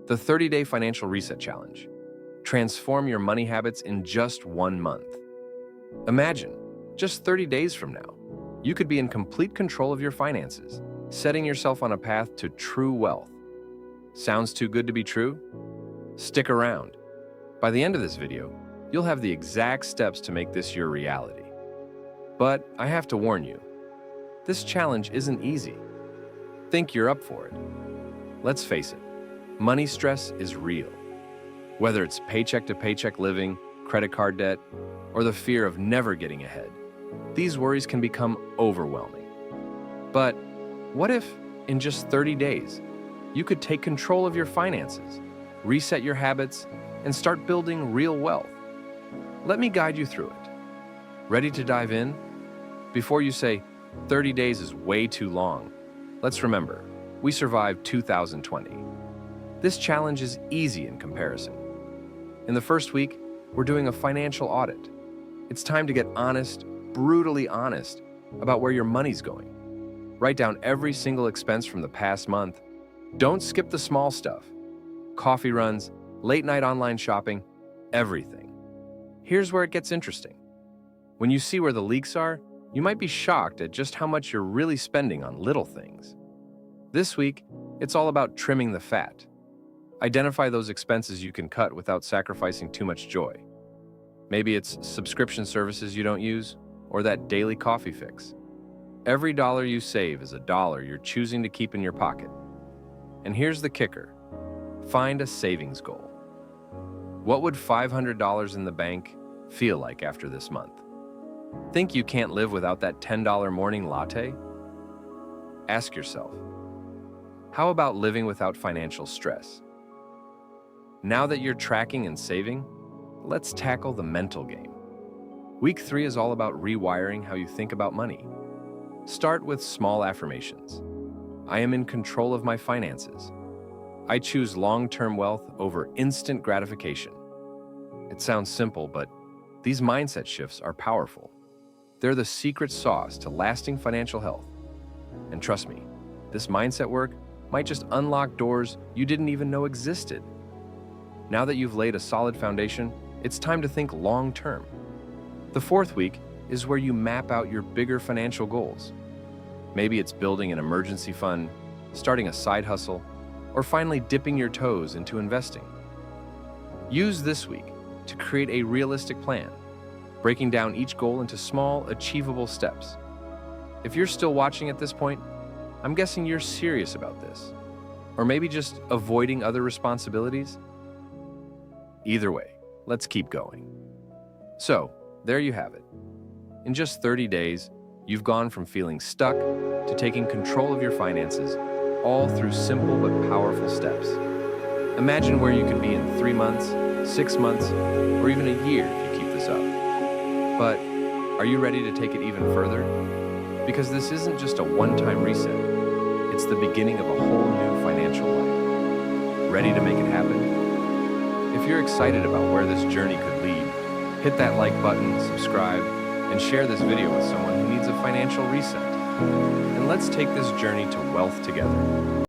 The 30-Day Financial Reset Challenge. Transform your money habits in just 1 month. Imagine, just 30 days from now, you could be in complete control of your finances, setting yourself on a path to true wealth. Sounds too good to be true? Stick around. By the end of this video, you'll have the exact steps to make this your reality. But I have to warn you, this challenge isn't easy. Think you're up for it. Let's face it, money stress is real. Whether it's paycheck-to-paycheck living, credit card debt, or the fear of never getting ahead, these worries can become overwhelming. But what if, in just 30 days, you could take control of your finances, reset your habits, and start building real wealth? Let me guide you through it. Ready to dive in? Before you say, 30 days is way too long, let's remember, we survived 2020. This challenge is easy in comparison. In the first week, we're doing a financial audit. It's time to get honest, brutally honest, about where your money's going. Write down every single expense from the past month. Don't skip the small stuff. Coffee runs, late-night online shopping, everything. Here's where it gets interesting. When you see where the leaks are, you might be shocked at just how much you're really spending on little things. This week, it's all about trimming the fat. Identify those expenses you can cut without sacrificing too much joy. Maybe it's subscription services you don't use, or that daily coffee fix. Every dollar you save is a dollar you're choosing to keep in your pocket. And here's the kicker. Find a savings goal. What would $500 in the bank feel like after this month? Think you can't live without that $10 morning latte? Ask yourself, how about living without financial stress? Now that you're tracking and saving, let's tackle the mental game. Week 3 is all about rewiring how you think about money. Start with small affirmations. I am in control of my finances. I choose long-term wealth over instant gratification. It sounds simple, but these mindset shifts are powerful. They're the secret sauce to lasting financial health. And trust me, this mindset work might just unlock doors you didn't even know existed. Now that you've laid a solid foundation, it's time to think long-term. The 4th week is where you map out your bigger financial goals. Maybe it's building an emergency fund, starting a side hustle, or finally dipping your toes into investing. Use this week to create a realistic plan, breaking down each goal into small, achievable steps. If you're still watching at this point, I'm guessing you're serious about this, or maybe just avoiding other responsibilities. Either way, let's keep going. So, there you have it. In just 30 days, you've gone from feeling stuck to taking control of your finances, all through simple but powerful steps. Imagine where you could be in 3 months, 6 months, or even a year if you keep this up. But are you ready to take it even further? Because this isn't just a one-time reset. It's the beginning of a whole new financial life. Ready to make it happen? If you're excited about where this journey could lead, hit that like button, subscribe, and share this video with someone who needs a financial reset. And let's take this journey to wealth together.